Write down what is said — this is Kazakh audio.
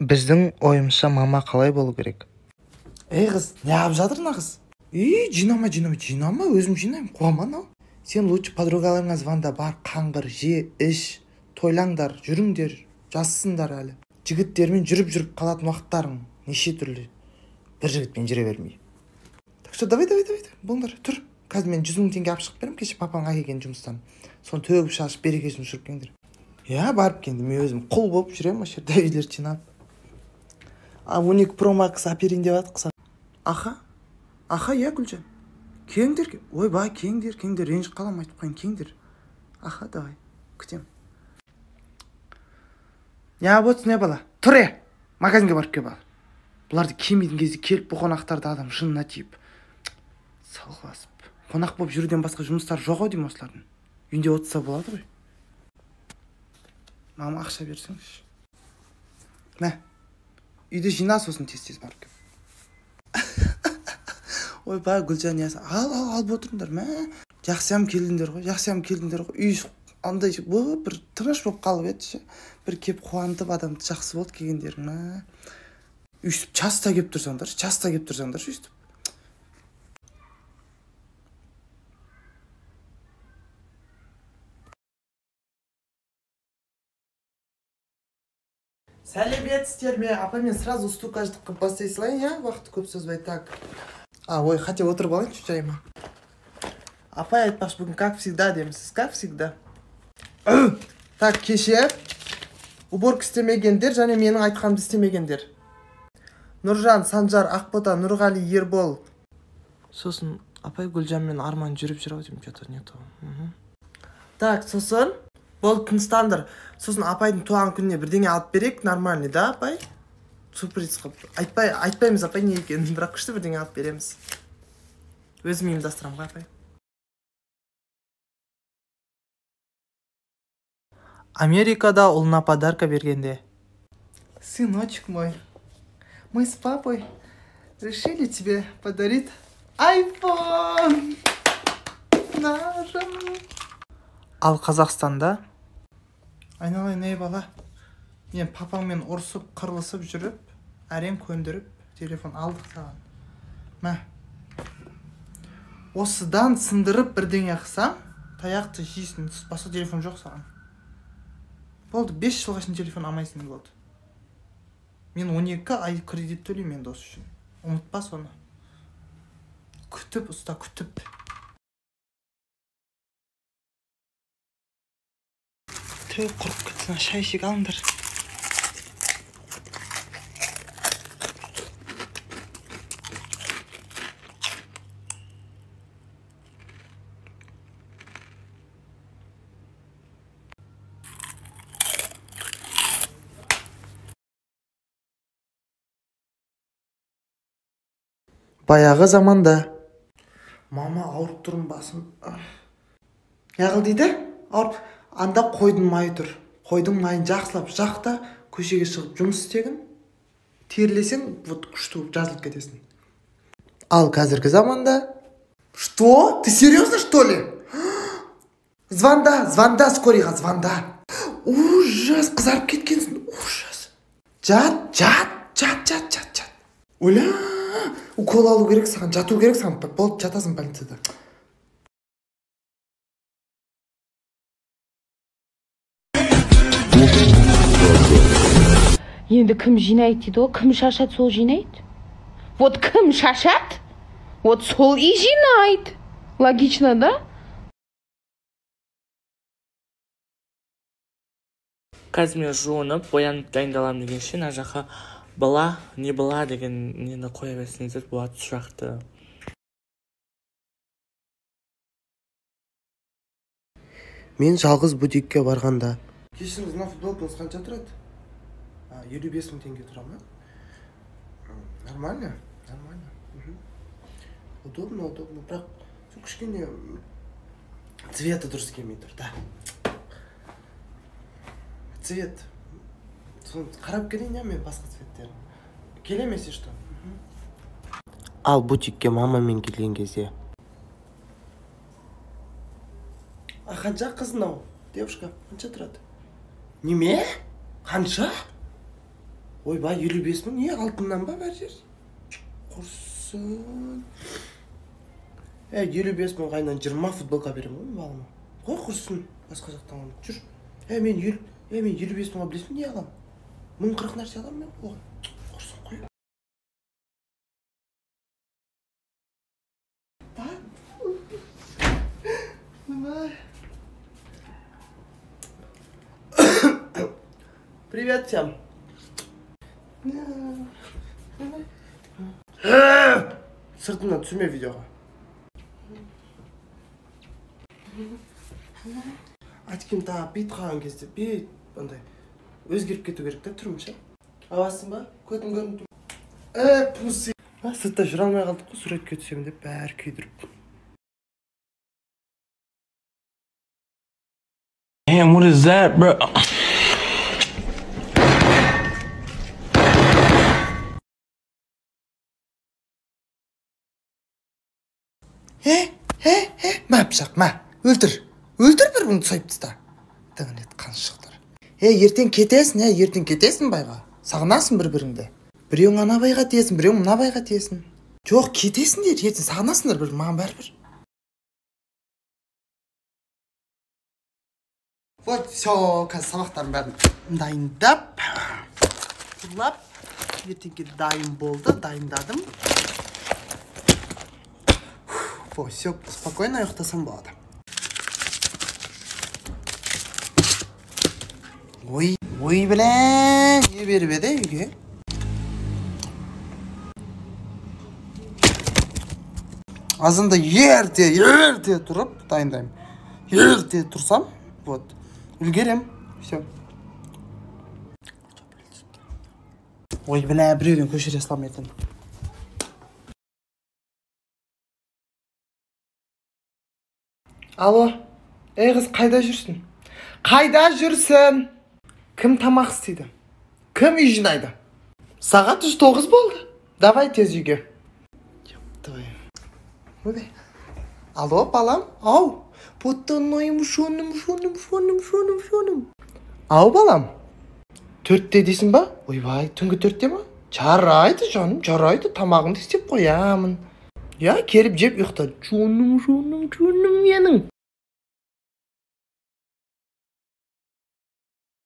Біздің ойымызша мама қалай болу керек? Ей қыз, не алып жатыр мына қыз? Жинама, өзім жинаймын, қуама анау. Сен лучше подругаларыңа звонда бар, қаңғыр, же, іш, тойлаңдар, жүріңдер, жазсындар әлі. Жігіттермен жүріп қалатын уақыттарың неше түрлі. Бір жігітпен жүре бермей. Так что давай, болыңдар, тұр. Қазір мен 100 000 теңге алып шығып беремін, кеше папаңа келген жұмыстан. Соны төгіп шашып берекесін жүріп келіңдер. Барып келдім, мен өзім құл болып жүремін, осы жерде үйлерді жинап. 12 Pro Max әперейін деп жатыр. Аха, Гүлжан. Келіңдер. Ойбай, келіңдер, ренжіп қалам, айтып қойын, келіңдер. Аха, давай, күтем. Не бала? Тұр, магазинге барып кел бала. Бұларды кимейтін кезде келіп бұл қонақтарды адам жынына тиіп. Салғасып. Қонақ болып жүруден басқа жұмыстар жоқ деймін осылардың. Үйінде отырса болады ғой. Мама ақша берсеңші. Мә, үйде жина, сосын тез барып кел. Ойбай, Гүлжан, алып отырыңдар, мә. Жақсыям келдіңдер ғой. Үй андай бір тыныш болып қалып еді. Бір кеп қуантып адамды жақсы болды келгендерің, мә. Үйстіп часта кеп тұрсаңдар, үйстіп. Сәлеметсіздер ме? Апа, мен сразу стукаждыққа бастай салайын, уақытты көп сөзбай. Так. Ой, хотел отырып алайыншы жайыма. Апай айтпақшы, бүгін как всегда демісіз, как всегда. Так, кеше уборка істемегендер және менің айтқанымды істемегендер. Нұржан, Санжар, Ақбота, Нұрғали, Ербол. Сосын апай Гүлжан мен Арман жүріп жүр деймін, что-то нету. Так, сосын болды, тыныстандар. Сосын апайдың туған күніне бірдеңе алып берек, нормальный, да, апай? Сюрприз қып. Айтпаймыз апай не екенін, бірақ күшті бірдеңе алып береміз. Өзім ұйымдастырамын ғой, апай. Америкада ұлына подарка бергенде. Сыночек мой, мы с папой решили тебе подарить iPhone. Ал Қазақстанда? Айналайын, ей бала. Мен папаңмен ұрсып, қырылысып жүріп, әрең көндіріп, телефон алдық саған. Мә. Осыдан сындырып бірдеңе қысам, таяқты жейсің, басқа телефон жоқ саған. Болды, 5 жылға үшін телефон алмайсың болды. Мен 12 ай кредит төлеймін енді осы үшін. Ұмытпа соны. Күтіп, ұста, күтіп. Құрып кетсін, шай ішек алыңдар. Баяғы заманда. Мама, ауырып тұрым басым. Яғыл дейді? Ауырып. Анда қойдың майы тұр. Қойдың майын жақсылап жақта, көшеге шығып жұмыс істегін. Терлесең, күшті болып жазылып кетесің. Ал қазіргі заманда. Что? Ты серьезно, что ли? Звонда, скорыйға, звонда. Ужас, қызарып кеткенсің, ужас. Жат. Оля, укол алу керек саған, жату керек саған, болды, жатасың больницада. Енді кім жинайды дейді, кім шашады, сол жинайды. Вот кім шашады, вот сол и жинайды. Логично, да? Қазір мен жуынып, боянып дайындаламын дегенше, мына жаққа была, не была деген нені қоя берсеңіздер болады сұрақты. Мен жалғыз бутикке барғанда. Кешіріңіз, мына футболкаңыз қанша тұрады? 55 000 теңге тұра ма? Нормально. Удобно. Бірақ кішкене цветі дұрыс келмей тұр, да. Цвет. Қарап келейін, мен басқа цветтерін. Келемесе что? Ал бутикке мамамен келген кезде. Қанша қызын ау? Девушка, қанша тұрады? Неме? Қанша? Ойбай 55 мың не алтыннан ба бәр жер? Құрсын. 55 мың қайнан 20 футболка берем ғой балыма. Қой құрсын, басқа жақтан алам. Жүр. Мен 55 мыңға білесің не алам? 1040 нәрсе алам мен. Құрсын қой. Привет всем. Сыртынан түсірме видеоға. Айткен тағы бейт қалған кезде бейт бандай өзгеріп кету керек та түрім ше. Аласың ба? Көтін көрінді. Пусы. Сыртта жүре алмай қалдық қой, суретке түсемін деп бәрі күйдіріп. Damn, what is that, bro? Мә пышақ, мә. Өлтір бір бұны тұсайып тұста. Дыңын ет қан шықтыр. Ертең кетесің байға. Сағынасың бір-біріңді. Біреуің ана байға тиесің, біреуің мына байға тиесің. Жоқ, кетесіңдер, ертең сағынасыңдар бір, маған бәрібір. Вот, все, қазір сабақтардың бәрін дайындап, ұрлап, ертеңге дайын болды, дайындадым. Все, спокойно ұйықтасам болады. Ой, білән, не беріп еді үйге? Азында ерте тұрып дайындаймын. Ерте тұрсам, вот, үлгерем. Все. Ой, білән, біреуден көшіре салам етін. Алло, қыз, қайда жүрсің? Қайда жүрсің? Кім тамақ істейді? Кім үй жинайды? Сағат 9 болды. Давай тез үйге. Алло, балам? Ау, потаноим шоным. Ау, балам? 4-те дейсің ба? Ойбай, түнгі 4-те ма? Жарайды, жаным, жарайды. Тамағыңды істеп қоямын. Я, керіп жеп ұйықта. Жоным менің.